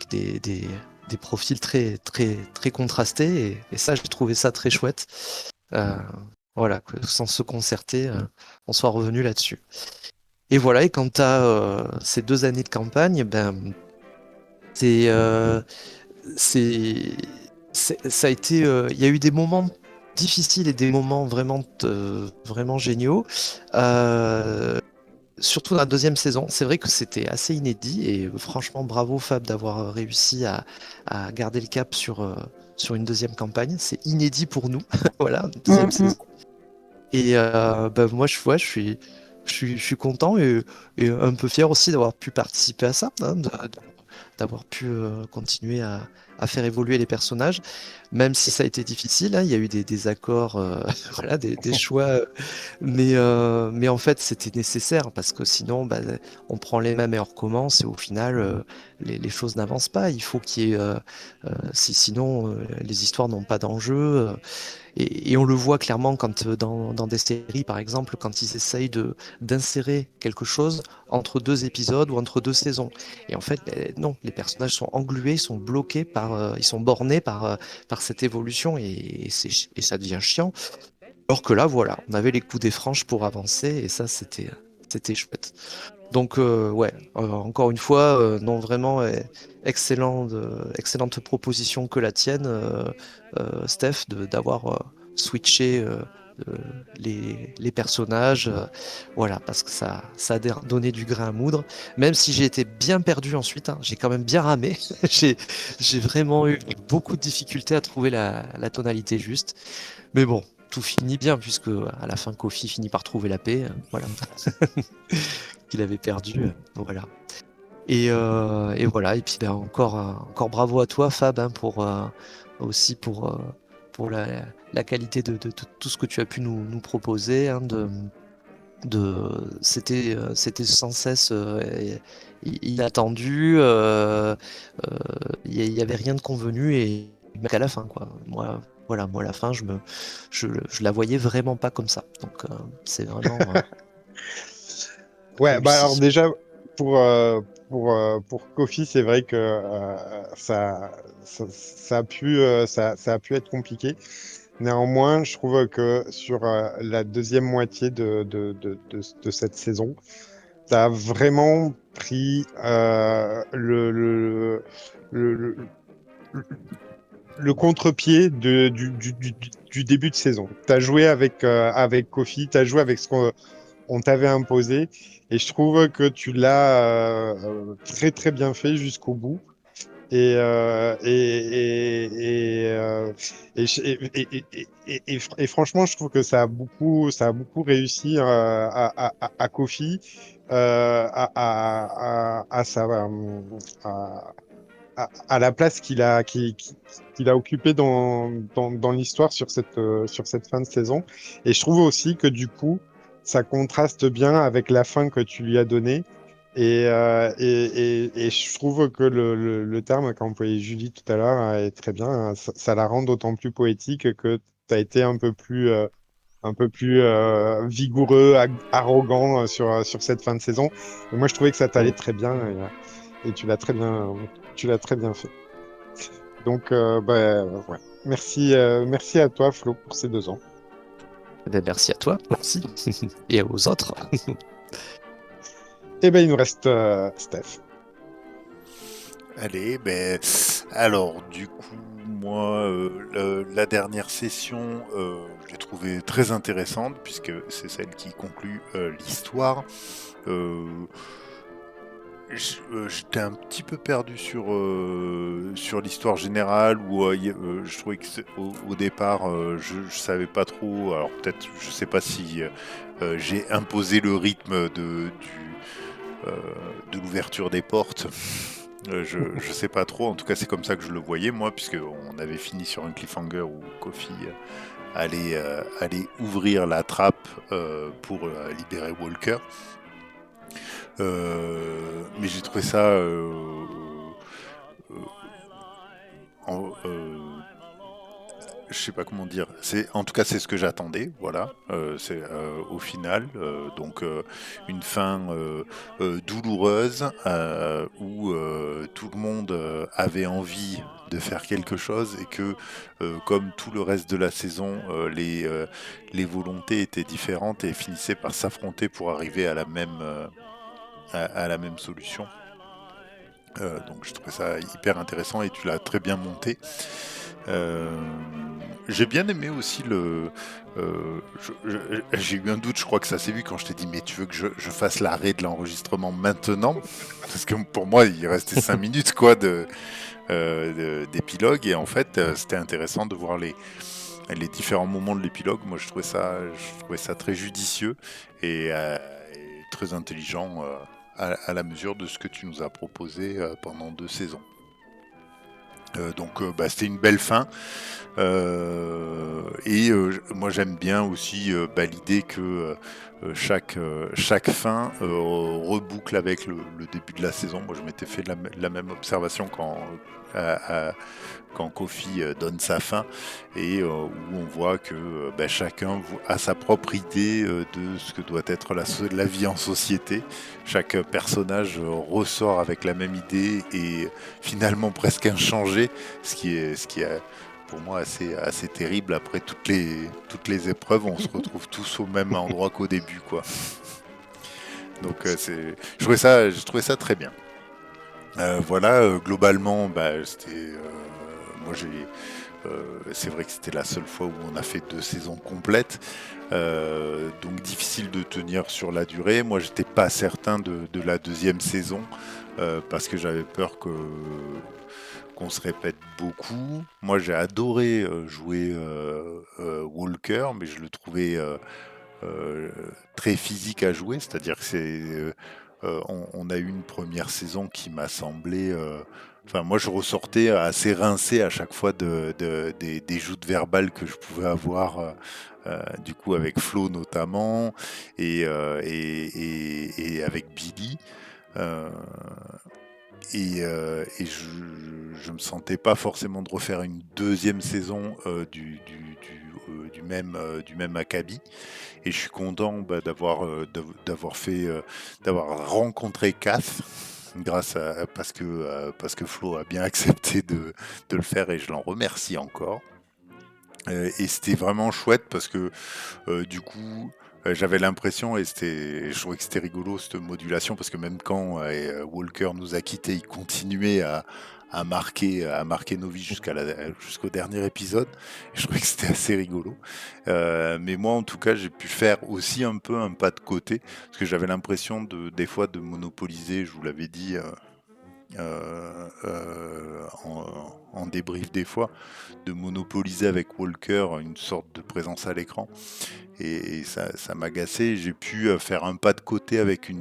des profils très, très, très contrastés. Et ça, j'ai trouvé ça très chouette. Euh, voilà, que sans se concerter, on soit revenu là-dessus. Et voilà, et quant à ces 2 années de campagne, c'est, euh, c'est, ça a été, il y a eu des moments difficiles et des moments vraiment géniaux. Euh, Surtout dans la deuxième saison, c'est vrai que c'était assez inédit et franchement bravo Fab d'avoir réussi à garder le cap sur une deuxième campagne. C'est inédit pour nous, voilà, une deuxième saison. Et moi je suis content et un peu fier aussi d'avoir pu participer à ça, hein, d'avoir pu continuer à faire évoluer les personnages, même si ça a été difficile, hein, il y a eu des accords, voilà, des choix, mais en fait c'était nécessaire parce que sinon on prend les mêmes et on recommence et au final les choses n'avancent pas. Il faut qu'il y ait, sinon les histoires n'ont pas d'enjeu. Et on le voit clairement quand dans des séries, par exemple, quand ils essayent d'insérer quelque chose entre 2 épisodes ou entre 2 saisons. Et en fait, non, les personnages sont englués, sont bloqués ils sont bornés par cette évolution et ça devient chiant. Alors que là, voilà, on avait les coups des franches pour avancer et ça, c'était chouette. Donc, ouais, encore une fois, non, vraiment, excellente proposition que la tienne, Steph, d'avoir switché euh, les personnages, voilà, parce que ça a donné du grain à moudre, même si j'ai été bien perdu ensuite, hein, j'ai quand même bien ramé, j'ai vraiment eu beaucoup de difficultés à trouver la tonalité juste, mais bon, tout finit bien, puisque à la fin, Kofi finit par trouver la paix, voilà. Qu'il avait perdu. Voilà. Et voilà. Et puis encore bravo à toi, Fab, hein, aussi pour la qualité de tout ce que tu as pu nous proposer. Hein, c'était sans cesse inattendu. Il y avait rien de convenu et qu'à la fin, quoi. Moi, voilà, moi, la fin, je la voyais vraiment pas comme ça. Donc, c'est vraiment Ouais, alors réussi. déjà, pour, euh, pour Kofi, c'est vrai que ça a pu être compliqué. Néanmoins, je trouve que sur la deuxième moitié de cette saison, tu as vraiment pris le, le, le contre-pied du début de saison. Tu as joué avec Kofi, tu as joué avec ce qu'on t'avait imposé, et je trouve que tu l'as très très bien fait jusqu'au bout. Et, euh, et, et, euh, et franchement, je trouve que ça a beaucoup réussi à Kofi, à à la place qu'il a occupée dans l'histoire sur cette fin de saison. Et je trouve aussi que du coup, ça contraste bien avec la fin que tu lui as donnée. Et je trouve que le terme qu'a employé Julie tout à l'heure est très bien. Ça la rend d'autant plus poétique que tu as été un peu plus vigoureux, arrogant sur cette fin de saison. Et moi, je trouvais que ça t'allait très bien et tu l'as très bien fait. Donc, ouais. Merci à toi, Flo, pour ces 2 ans. Eh ben, merci à toi aussi et aux autres. Et ben, il nous reste Steph. Allez, alors du coup, moi, la dernière session, je l'ai trouvée très intéressante puisque c'est celle qui conclut l'histoire. J'étais un petit peu perdu sur l'histoire générale où je trouvais que au départ je savais pas trop. Alors peut-être, je sais pas si j'ai imposé le rythme euh, de l'ouverture des portes. Je sais pas trop, en tout cas c'est comme ça que je le voyais moi, puisque on avait fini sur un cliffhanger où Kofi allait ouvrir la trappe pour libérer Walker. Mais j'ai trouvé ça je sais pas comment dire. En tout cas, c'est ce que j'attendais. Voilà. C'est au final, donc une fin douloureuse où tout le monde avait envie de faire quelque chose et que, comme tout le reste de la saison, les volontés étaient différentes et finissaient par s'affronter pour arriver à à la même solution. Donc je trouvais ça hyper intéressant et tu l'as très bien monté. J'ai bien aimé aussi j'ai eu un doute, je crois que ça s'est vu quand je t'ai dit mais tu veux que je fasse l'arrêt de l'enregistrement maintenant? Parce que pour moi il restait 5 minutes quoi d'épilogue et en fait c'était intéressant de voir les différents moments de l'épilogue. Moi je trouvais ça très judicieux et très intelligent à la mesure de ce que tu nous as proposé pendant 2 saisons. Donc c'était une belle fin. Moi j'aime bien aussi l'idée que chaque fin reboucle avec le début de la saison. Moi je m'étais fait la même observation quand Kofi donne sa fin et où on voit que chacun a sa propre idée de ce que doit être la vie en société. Chaque personnage ressort avec la même idée et finalement presque inchangé, ce qui est pour moi assez terrible. Après toutes les épreuves, on se retrouve tous au même endroit qu'au début, quoi. Donc je trouvais ça très bien. Voilà, globalement, c'était moi c'est vrai que c'était la seule fois où on a fait 2 saisons complètes, donc difficile de tenir sur la durée. Moi, j'étais pas certain de la deuxième saison parce que j'avais peur qu'on se répète beaucoup. Moi, j'ai adoré jouer Walker, mais je le trouvais très physique à jouer, c'est-à-dire que on a eu une première saison qui m'a semblé. Enfin, moi, je ressortais assez rincé à chaque fois des joutes verbales que je pouvais avoir, du coup, avec Flo notamment, et avec Billy. Euh, et je me sentais pas forcément de refaire une deuxième saison du même acabit. Et je suis content d'avoir rencontré Kath parce que Flo a bien accepté de le faire et je l'en remercie encore. Et c'était vraiment chouette parce que du coup, j'avais l'impression, je trouvais que c'était rigolo cette modulation parce que même quand Walker nous a quittés, il continuait à marquer nos vies jusqu'au dernier épisode. Et je trouvais que c'était assez rigolo. Mais moi, en tout cas, j'ai pu faire aussi un peu un pas de côté parce que j'avais l'impression des fois de monopoliser, je vous l'avais dit. En débrief des fois, de monopoliser avec Walker une sorte de présence à l'écran. Et ça m'agaçait. J'ai pu faire un pas de côté avec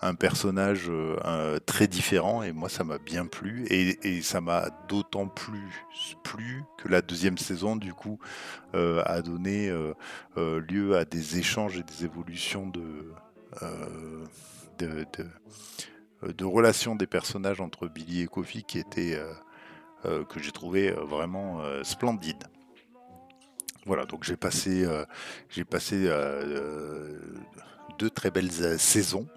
un personnage très différent et moi ça m'a bien plu et ça m'a d'autant plus plu que la deuxième saison du coup a donné lieu à des échanges et des évolutions de relations des personnages entre Billy et Kofi qui étaient que j'ai trouvé vraiment splendide. Voilà, donc j'ai passé 2 très belles saisons.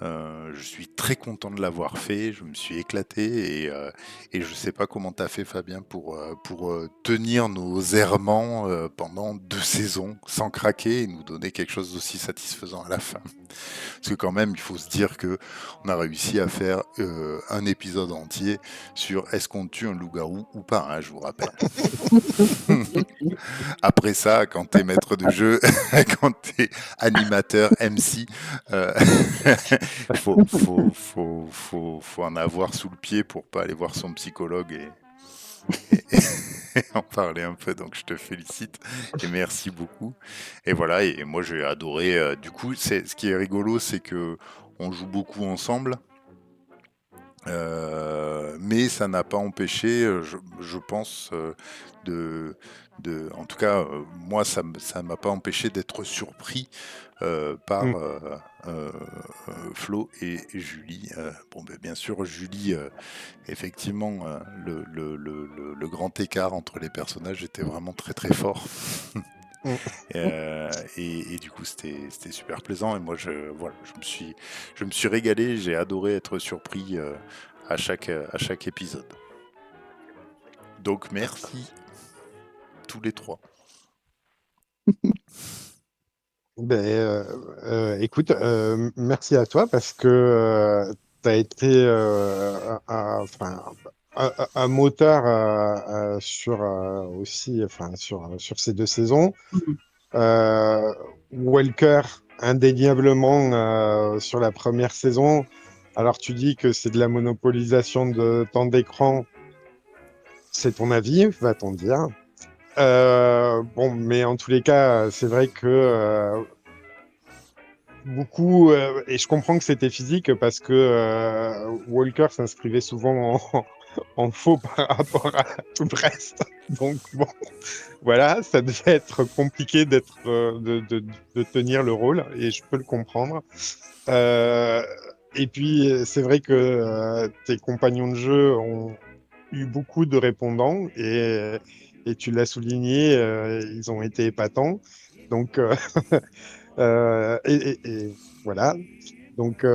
Je suis très content de l'avoir fait, je me suis éclaté et je sais pas comment t'as fait Fabien pour tenir nos errements pendant 2 saisons sans craquer et nous donner quelque chose d'aussi satisfaisant à la fin. Parce que quand même, il faut se dire que on a réussi à faire un épisode entier sur est-ce qu'on tue un loup-garou ou pas, hein, je vous rappelle. Après ça, quand t'es maître de jeu, quand t'es animateur, MC, euh, faut en avoir sous le pied pour pas aller voir son psychologue et en parler un peu. Donc je te félicite et merci beaucoup. Et voilà, et moi j'ai adoré. Du coup, ce qui est rigolo, c'est que on joue beaucoup ensemble. Mais ça n'a pas empêché, je pense, en tout cas, moi, ça m'a pas empêché d'être surpris par Mm. Flo et Julie. Bon, ben, bien sûr, Julie, effectivement, le grand écart entre les personnages était vraiment très très fort. Mm. Et du coup, c'était super plaisant. Et moi, voilà, je me suis régalé. J'ai adoré être surpris à chaque épisode. Donc, merci tous les 3. Ben, écoute, merci à toi parce que tu as été enfin, un moteur sur aussi, enfin, sur ces 2 saisons. Euh, Walker, indéniablement, sur la première saison. Alors, tu dis que c'est de la monopolisation de temps d'écran. C'est ton avis, va-t-on dire. Bon, mais en tous les cas, c'est vrai que beaucoup, et je comprends que c'était physique parce que Walker s'inscrivait souvent en faux par rapport à tout le reste. Donc bon, voilà, ça devait être compliqué de tenir le rôle et je peux le comprendre. Euh, et puis c'est vrai que tes compagnons de jeu ont eu beaucoup de répondants et tu l'as souligné, ils ont été épatants. Donc et voilà. Donc,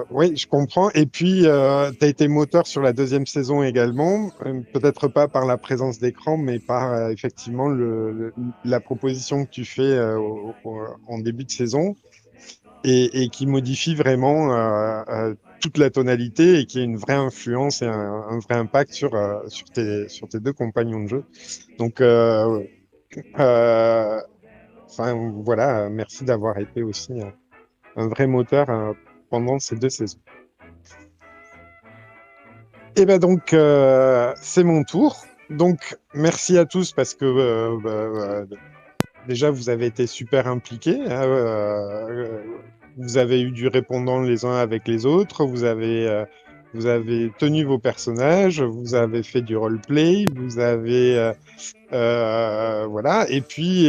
oui, je comprends. Et puis, tu as été moteur sur la deuxième saison également, peut-être pas par la présence d'écran, mais par effectivement la proposition que tu fais en début de saison et qui modifie vraiment toute la tonalité et qui a une vraie influence et un vrai impact sur tes 2 compagnons de jeu. Donc, euh, enfin, voilà, merci d'avoir été aussi un vrai moteur pendant ces 2 saisons. Et ben donc, c'est mon tour. Donc, merci à tous parce que déjà, vous avez été super impliqués, hein, vous avez eu du répondant les uns avec les autres. Vous avez tenu vos personnages. Vous avez fait du roleplay. Vous avez voilà. Et puis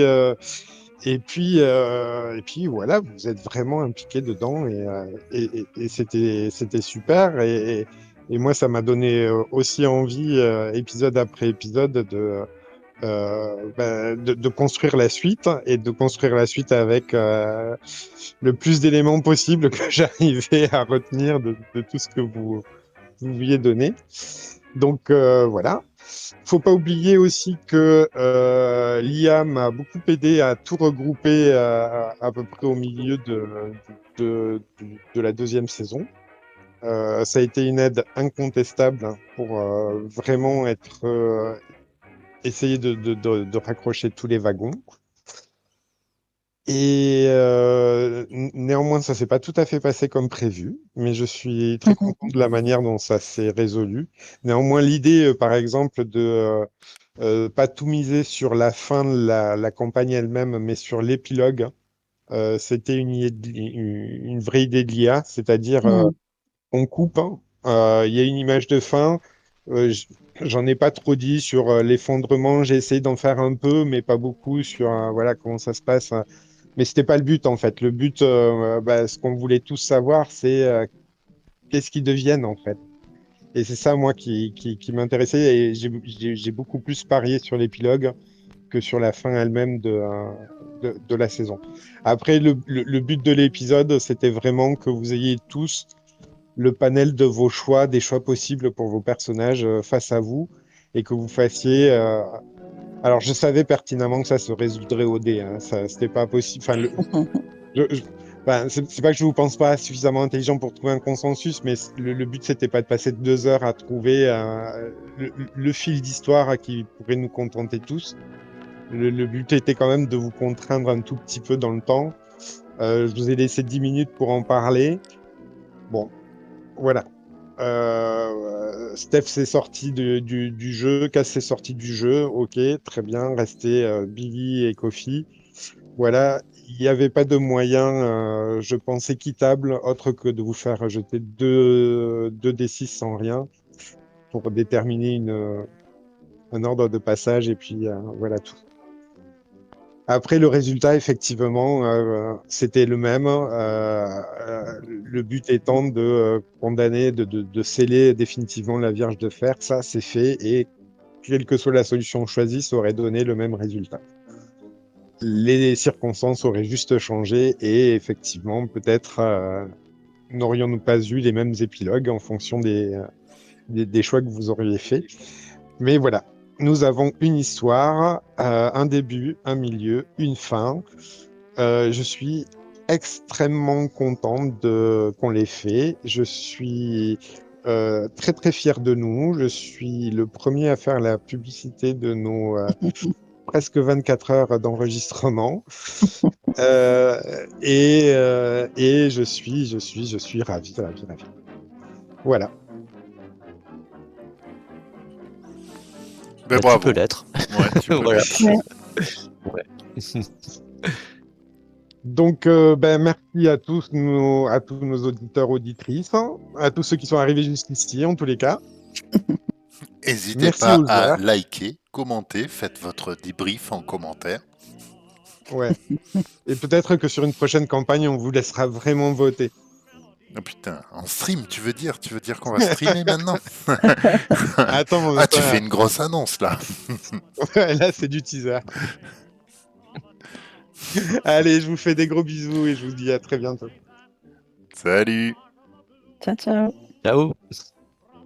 voilà, vous êtes vraiment impliqué dedans et c'était super. Et moi, ça m'a donné aussi envie, épisode après épisode, de construire la suite et de construire la suite avec le plus d'éléments possible que j'arrivais à retenir de tout ce que vous vouliez donner. Donc voilà. Faut pas oublier aussi que l'IA m'a beaucoup aidé à tout regrouper à peu près au milieu de la deuxième saison. Ça a été une aide incontestable pour vraiment essayer de raccrocher tous les wagons. Et néanmoins, ça s'est pas tout à fait passé comme prévu, mais je suis très content de la manière dont ça s'est résolu. Néanmoins, l'idée, par exemple, de pas tout miser sur la fin de la campagne elle-même, mais sur l'épilogue, c'était une vraie idée de l'IA, c'est-à-dire on coupe, hein. Il y a une image de fin. J'en ai pas trop dit sur l'effondrement. J'ai essayé d'en faire un peu, mais pas beaucoup sur voilà comment ça se passe. Mais c'était pas le but en fait. Le but, ce qu'on voulait tous savoir, c'est qu'est-ce qu'ils deviennent en fait. Et c'est ça moi qui m'intéressait. Et j'ai beaucoup plus parié sur l'épilogue que sur la fin elle-même de la saison. Après, le but de l'épisode, c'était vraiment que vous ayez tous le panel de vos choix, des choix possibles pour vos personnages face à vous, et que vous fassiez. Alors, je savais pertinemment que ça se résoudrait au dé. Hein. Ça, c'était pas possible. Enfin, c'est pas que je vous pense pas suffisamment intelligent pour trouver un consensus, mais le but c'était pas de passer 2 heures à trouver le fil d'histoire qui pourrait nous contenter tous. Le but était quand même de vous contraindre un tout petit peu dans le temps. Je vous ai laissé 10 minutes pour en parler. Bon, voilà. Steph s'est sorti du jeu, Cass s'est sorti du jeu, ok, très bien, restez Billy et Kofi. Voilà, il n'y avait pas de moyen, je pense, équitable, autre que de vous faire jeter 2 D6 sans rien pour déterminer un ordre de passage et puis voilà tout. Après, le résultat, effectivement, c'était le même. Le but étant de condamner, de sceller définitivement la Vierge de Fer. Ça, c'est fait. Et quelle que soit la solution choisie, ça aurait donné le même résultat. Les circonstances auraient juste changé. Et effectivement, peut-être n'aurions-nous pas eu les mêmes épilogues en fonction des choix que vous auriez faits. Mais voilà. Nous avons une histoire, un début, un milieu, une fin. Je suis extrêmement content qu'on l'ait fait. Je suis très très fier de nous. Je suis le premier à faire la publicité de nos presque 24 heures d'enregistrement. Et je suis ravi, ravi, ravi. Voilà. Ben, Tu bravo. peux l'être. Ouais, tu peux Voilà. l'être. Ouais. Donc, merci à tous nos auditeurs, auditrices, hein, à tous ceux qui sont arrivés jusqu'ici, en tous les cas. N'hésitez Merci pas aux à joueurs. liker, commenter, faites votre débrief en commentaire. Ouais. Et peut-être que sur une prochaine campagne, on vous laissera vraiment voter. Oh putain, en stream, tu veux dire qu'on va streamer maintenant? Attends, Ah, tu fais une grosse annonce là. ouais, là, c'est du teaser. Allez, je vous fais des gros bisous et je vous dis à très bientôt. Salut. Ciao, ciao. Ciao.